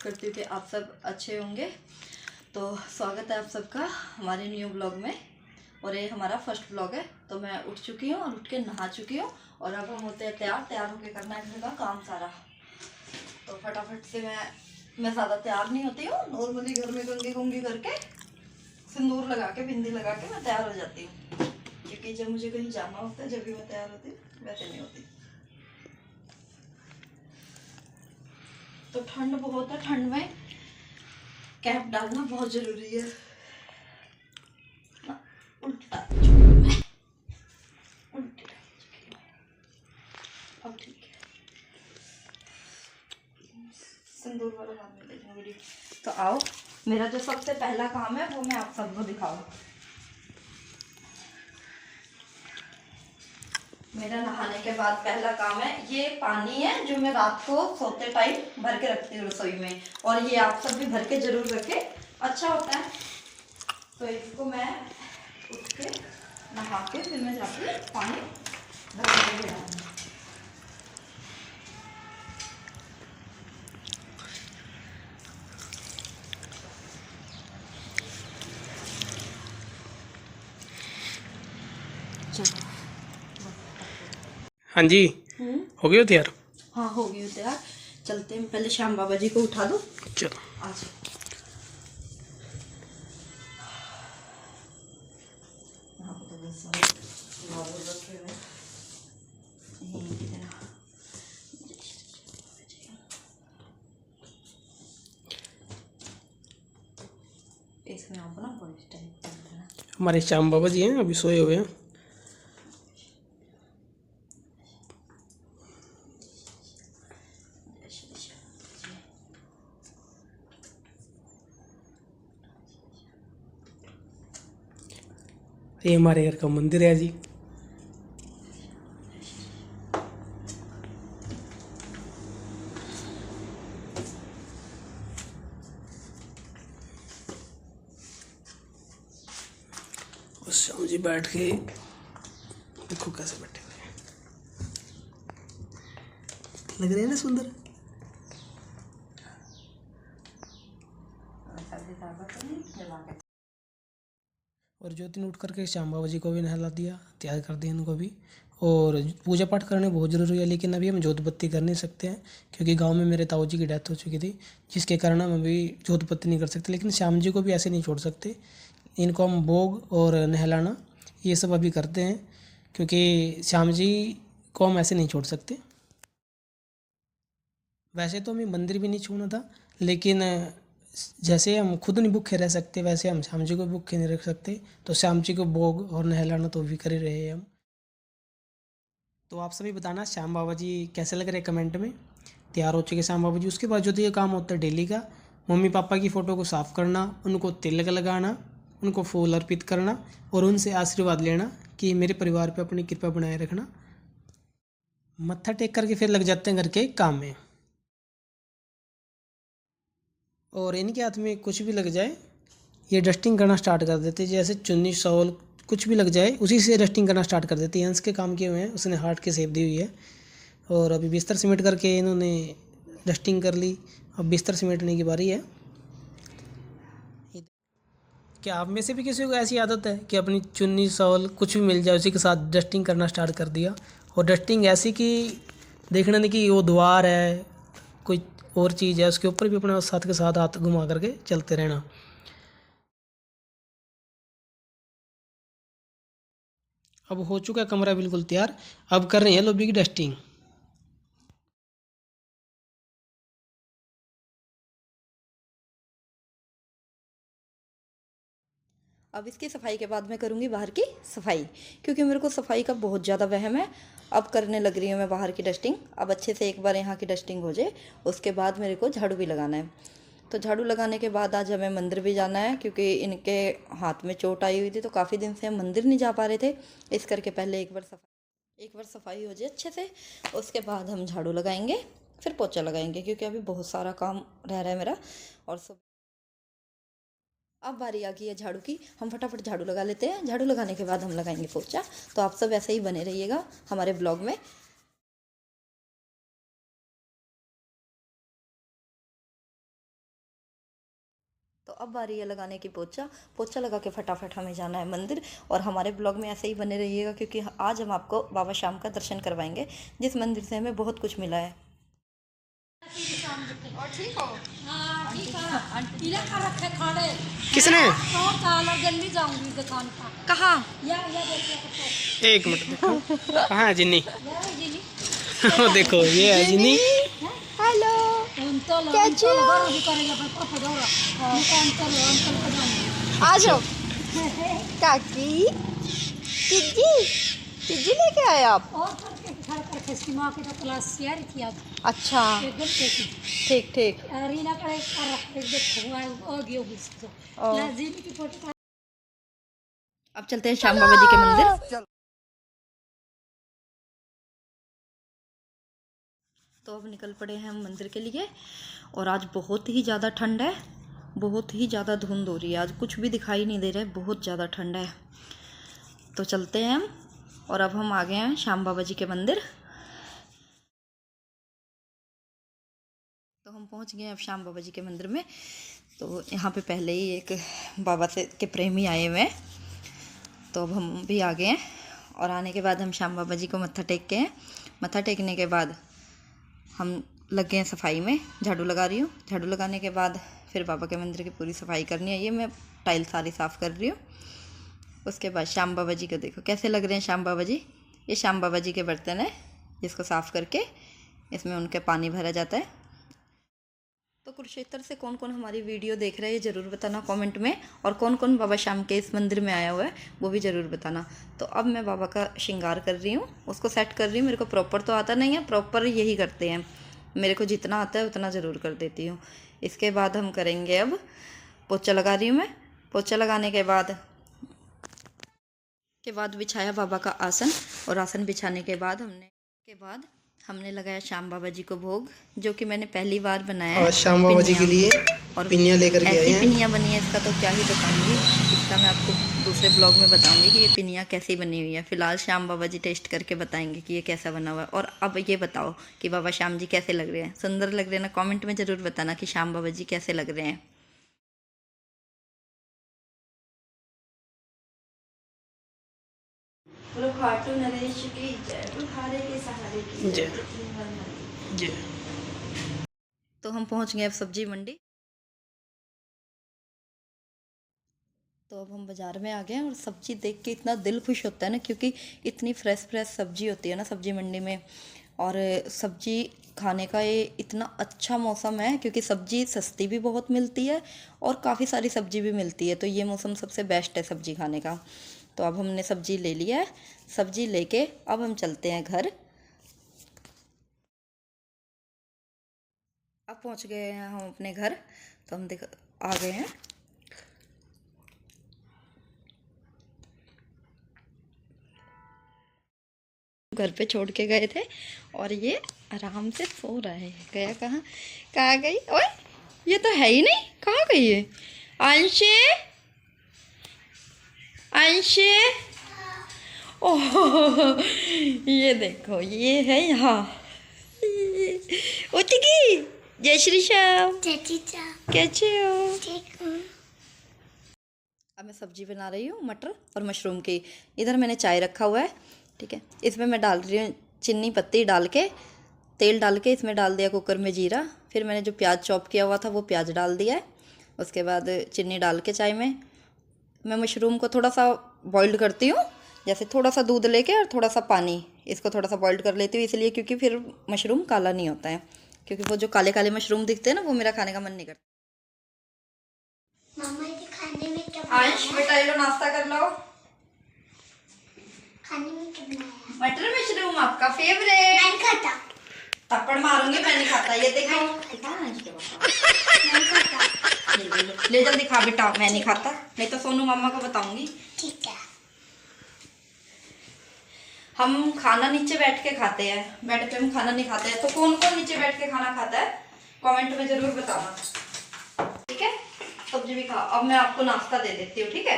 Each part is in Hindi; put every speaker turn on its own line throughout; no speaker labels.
करती हूँ कि आप सब अच्छे होंगे। तो स्वागत है आप सबका हमारे न्यू ब्लॉग में, और ये हमारा फर्स्ट ब्लॉग है। तो मैं उठ चुकी हूँ और उठ के नहा चुकी हूँ, और अब हम होते हैं तैयार होके करना है घर का काम सारा। तो फटाफट से मैं ज़्यादा तैयार नहीं होती हूँ, नॉर्मली घर में कंघी कुंघी करके सिंदूर लगा के बिंदी लगा के मैं तैयार हो जाती हूँ, क्योंकि जब मुझे कहीं जाना होता है जब भी मैं तैयार होती हूँ, वैसे नहीं होती। तो ठंड बहुत है, ठंड में कैप डालना बहुत जरूरी है। उल्टा उल्टी अब ठीक है। सिंदूर वाला बाद में देखना वीडियो। तो आओ, मेरा जो सबसे पहला काम है वो मैं आप सबको दिखाऊं। मेरा नहाने के बाद पहला काम है, ये पानी है जो मैं रात को सोते टाइम भर के रखती हूँ रसोई में, और ये आप सब भी भर के जरूर रखें, अच्छा होता है। तो इसको मैं उठ के नहा के फिर मैं जाके पानी भर के डालूंगी। चलो
हाँ जी, हो गई हो तैयार?
हाँ हो गई हो तैयार। चलते हैं, पहले श्याम बाबा जी को उठा दो।
चलो
आज यहाँ पे तो बहुत सारे फ्लावर रखे हुए हैं। इसमें आप ना बड़ी टाइप कर देना।
हमारे श्याम बाबा जी हैं, अभी सोए हुए हैं। ये हमारे घर का मंदिर है जी। और श्याम जी बैठ के देखो कैसे बैठे हुए हैं, लग रहे हैं ना सुंदर। और ज्योति ने उठ करके श्याम बाबा जी को भी नहला दिया, तैयार कर दिया इनको भी। और पूजा पाठ करने बहुत ज़रूरी है, लेकिन अभी हम जोत बत्ती कर नहीं सकते हैं, क्योंकि गांव में मेरे ताऊ जी की डेथ हो चुकी थी, जिसके कारण हम अभी जोत बत्ती नहीं कर सकते। लेकिन श्याम जी को भी ऐसे नहीं छोड़ सकते, इनको हम भोग और नहलाना ये सब अभी करते हैं, क्योंकि श्याम जी को हम ऐसे नहीं छोड़ सकते। वैसे तो हमें मंदिर भी नहीं छूना था, लेकिन जैसे हम खुद नहीं भूखे रह सकते, वैसे हम श्याम जी को भूखे नहीं रख सकते। तो श्याम जी को भोग और नहलाना तो भी कर ही रहे हैं हम। तो आप सभी बताना श्याम बाबा जी कैसे लग रहे हैं कमेंट में। तैयार हो चुके श्याम बाबा जी। उसके बाद जो ये काम होता है डेली का, मम्मी पापा की फ़ोटो को साफ़ करना, उनको तिलक लगाना, उनको फूल अर्पित करना और उनसे आशीर्वाद लेना कि मेरे परिवार पे अपनी कृपा बनाए रखना। मत्था टेक करके फिर लग जाते हैं घर के काम में। और इनके हाथ में कुछ भी लग जाए, ये डस्टिंग करना स्टार्ट कर देते, जैसे चुन्नी शॉल कुछ भी लग जाए उसी से डस्टिंग करना स्टार्ट कर देते हैं। हंस के काम किए हुए हैं, उसने हार्ट की शेप दी हुई है। और अभी बिस्तर समेट करके इन्होंने डस्टिंग कर ली, अब बिस्तर समेटने की बारी है। क्या आप में से भी किसी को ऐसी आदत है कि अपनी चुन्नी शॉल कुछ भी मिल जाए उसी के साथ डस्टिंग करना स्टार्ट कर दिया? और डस्टिंग ऐसी कि देखना नहीं कि वो द्वार है कोई और चीज़ है, उसके ऊपर भी अपने साथ के साथ हाथ घुमा करके चलते रहना। अब हो चुका है कमरा बिल्कुल तैयार, अब कर रहे हैं लॉबी की डस्टिंग।
अब इसकी सफाई के बाद मैं करूँगी बाहर की सफाई, क्योंकि मेरे को सफाई का बहुत ज़्यादा वहम है। अब करने लग रही हूँ मैं बाहर की डस्टिंग। अब अच्छे से एक बार यहाँ की डस्टिंग हो जाए, उसके बाद मेरे को झाड़ू भी लगाना है। तो झाड़ू लगाने के बाद आज हमें मंदिर भी जाना है, क्योंकि इनके हाथ में चोट आई हुई थी, तो काफ़ी दिन से हम मंदिर नहीं जा पा रहे थे। इस करके पहले एक बार सफाई हो जाए अच्छे से, उसके बाद हम झाड़ू लगाएंगे, फिर पोछा लगाएंगे, क्योंकि अभी बहुत सारा काम रह रहा है मेरा। और सब अब बारी आ गई है झाड़ू की, हम फटाफट झाड़ू लगा लेते हैं। झाड़ू लगाने के बाद हम लगाएंगे पोछा। तो आप सब ऐसे ही बने रहिएगा हमारे ब्लॉग में। अब बारी है लगाने की पोछा। पोछा लगा के फटाफट हमें जाना है मंदिर। और हमारे ब्लॉग में ऐसे ही बने रहिएगा, क्योंकि आज हम आपको बाबा श्याम का दर्शन करवाएंगे, जिस मंदिर से हमें बहुत कुछ मिला है। और ठीक हो? हाँ, ठीक है।
किसने?
जल्दी जाऊंगी दुकान पर।
कहाँ?
एक मिनट देखो, कहाँ है जिन्नी? वो देखो ये है जिन्नी।
हेलो, आ जाओ। काकी, चिज्जी लेके आए आप? अच्छा, ठीक ठीक। अब चलते हैं श्याम बाबा जी के मंदिर। तो अब निकल पड़े हैं हम मंदिर के लिए। और आज बहुत ही ज़्यादा ठंड है, बहुत ही ज़्यादा धुंध हो रही है, आज कुछ भी दिखाई नहीं दे रहा है, बहुत ज़्यादा ठंड है। तो चलते हैं हम। और अब हम आ गए हैं श्याम बाबा जी के मंदिर। तो हम पहुंच गए हैं अब श्याम बाबा जी के मंदिर में। तो यहाँ पे पहले ही एक बाबा से के प्रेमी आए हुए हैं, तो अब हम भी आ गए हैं। और आने के बाद हम श्याम बाबा जी को मत्था टेक के हैं। मत्था टेकने के बाद हम लग गए हैं सफाई में, झाड़ू लगा रही हूँ। झाड़ू लगाने के बाद फिर बाबा के मंदिर की पूरी सफाई करनी है। ये मैं टाइल सारी साफ़ कर रही हूँ। उसके बाद श्याम बाबा जी को देखो कैसे लग रहे हैं श्याम बाबा जी। ये श्याम बाबा जी के बर्तन है, जिसको साफ़ करके इसमें उनके पानी भरा जाता है। तो कुरुक्षेत्र से कौन कौन हमारी वीडियो देख रहे हैं ज़रूर बताना कमेंट में। और कौन कौन बाबा श्याम के इस मंदिर में आया हुआ है वो भी ज़रूर बताना। तो अब मैं बाबा का श्रृंगार कर रही हूँ, उसको सेट कर रही हूँ। मेरे को प्रॉपर तो आता नहीं है, प्रॉपर यही करते हैं, मेरे को जितना आता है उतना ज़रूर कर देती हूँ। इसके बाद हम करेंगे, अब पोछा लगा रही हूँ मैं। पोछा लगाने के बाद बिछाया बाबा का आसन। और आसन बिछाने के बाद हमने लगाया श्याम बाबा जी को भोग, जो कि मैंने पहली बार बनाया है।
और श्याम बाबा जी के लिए
और
पिनिया लेकर के आए
ऐसी
हैं।
पिनिया बनी है, इसका तो क्या ही बताऊंगी, इसका मैं आपको दूसरे ब्लॉग में बताऊंगी कि ये पिनिया कैसी बनी हुई है। फिलहाल श्याम बाबा जी टेस्ट करके बताएंगे कि ये कैसा बना हुआ है। और अब ये बताओ कि बाबा श्याम जी कैसे लग रहे हैं, सुंदर लग रहे हैं ना? कॉमेंट में ज़रूर बताना कि श्याम बाबा जी कैसे लग रहे हैं। खाटू नरेश की जय, बुढ़ारे के सहारे की जय। तो हम पहुंच गए अब सब्जी मंडी। तो अब हम बाज़ार में आ गए हैं। और सब्जी देख के इतना दिल खुश होता है ना, क्योंकि इतनी फ्रेश सब्जी होती है ना सब्जी मंडी में। और सब्जी खाने का ये इतना अच्छा मौसम है, क्योंकि सब्जी सस्ती भी बहुत मिलती है और काफ़ी सारी सब्जी भी मिलती है। तो ये मौसम सबसे बेस्ट है सब्जी खाने का। तो अब हमने सब्जी ले लिया है। सब्जी लेके अब हम चलते हैं घर। अब पहुंच गए हैं हम अपने घर। तो हम आ गए हैं। घर पे छोड़ के गए थे और ये आराम से सो रहा है। गया कहाँ गई? ओए ये तो है ही नहीं, कहाँ गई है? अंशे, अंशे, ओह ये देखो, ये है यहाँ। उठ गई। जय श्री श्याम। कैसे हो?
ठीक हूँ।
अब मैं सब्जी बना रही हूँ मटर और मशरूम की। इधर मैंने चाय रखा हुआ है, ठीक है। इसमें मैं डाल रही हूँ चीनी पत्ती डाल के, तेल डाल के इसमें डाल दिया कुकर में जीरा। फिर मैंने जो प्याज चॉप किया हुआ था वो प्याज डाल दिया है। उसके बाद चीनी डाल के चाय में मैं मशरूम को थोड़ा सा बॉइल्ड करती हूँ, जैसे थोड़ा सा दूध लेके और थोड़ा सा पानी, इसको थोड़ा सा बॉइल्ड कर लेती हूँ। इसलिए क्योंकि फिर मशरूम काला नहीं होता है, क्योंकि वो जो काले काले मशरूम दिखते हैं ना, वो मेरा खाने का मन नहीं करता।
मम्मा ये खाने में क्या
आयुष बेटा ये लो नाश्ता कर लो।
खाने में क्या बनाया?
मटर मशरूम आपका फेवरेट।
नहीं खाता।
थप्पड़ मारूंगी, मैं नहीं खाता। ये देखो
नहीं खाता।
ले जल्दी खा बेटा। मैं नहीं खाता, नहीं तो सोनू मम्मा को बताऊंगी।
ठीक है।
हम खाना नीचे बैठ के खाते हैं, बेड पे हम खाना नहीं खाते हैं। तो कौन कौन नीचे बैठ के खाना खाता है कमेंट में जरूर बताना, ठीक है। सब्जी भी खाओ। अब मैं आपको नाश्ता दे देती हूँ, ठीक है?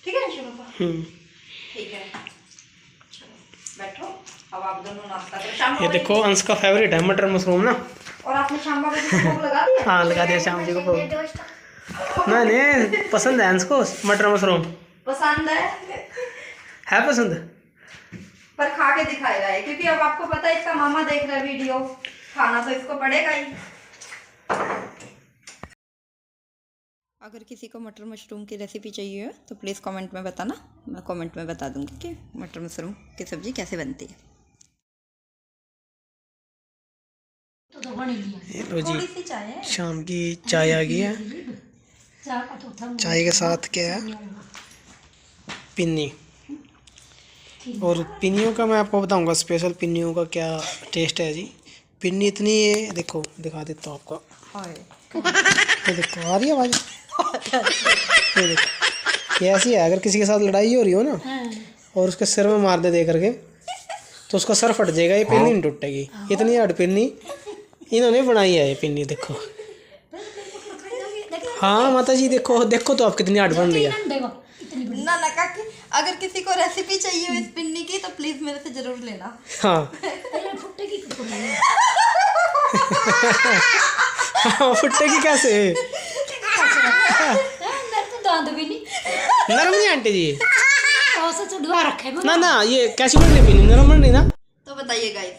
ठीक है अंशु पापा? ठीक है, चलो बैठो। अब आप दोनों नाश्ता करो। शाम
ये देखो अंश का फेवरेट है मटर मशरूम ना।
और आपने श्याम बाबा जी को भोग लगा दिया?
हाँ लगा दिया श्याम जी को भोग। नहीं पसंद है इसको मटर मशरूम
पसंद
है पसंद।
पर खा के दिखाएगा ये, क्योंकि अब आपको पता है इसका मामा देख रहा है वीडियो, खाना तो इसको पड़ेगा ही। अगर किसी को मटर मशरूम की रेसिपी चाहिए तो प्लीज़ कमेंट में बताना, मैं कमेंट में बता दूंगी कि मटर मशरूम की सब्ज़ी कैसे बनती है।
ये लो जी,
थोड़ी सी चाय है।
शाम की चाय आ गई है। चाय के साथ क्या है, पिन्नी। और पिन्नियों का मैं आपको बताऊंगा, स्पेशल पिन्नियों का क्या टेस्ट है जी। पिन्नी इतनी है, देखो दिखा देता हूँ आपको। ये देखो आ रही है आवाज़, ये देखो, ये ऐसी है, अगर किसी के साथ लड़ाई हो रही हो ना और उसके सिर में मार दे करके तो उसका सर फट जाएगा, ये पिन्नी नहीं टूटेगी। इतनी हड पिन्नी इन्होंने बनाई है, ये पिन्नी देखो। हाँ माता जी देखो, देखो तो आप कितनी हड बन रही है।
ना ना काकी, अगर किसी को रेसिपी चाहिए हो इस पिन्नी की तो प्लीज़ मेरे से ज़रूर लेना।
हाँ फुटेगी कैसे, नरम नहीं आंटी जी, ना ना ये कैसी बननी पिन्नी, नरम बननी ना।
तो बताइए गाइस,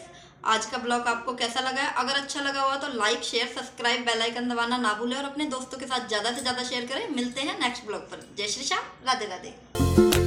आज का ब्लॉग आपको कैसा लगा है? अगर अच्छा लगा हुआ तो like share subscribe bell icon दबाना ना भूलें और अपने दोस्तों के साथ ज़्यादा से ज़्यादा शेयर करें। मिलते हैं नेक्स्ट ब्लॉग पर। जय श्री श्याम, राधे राधे।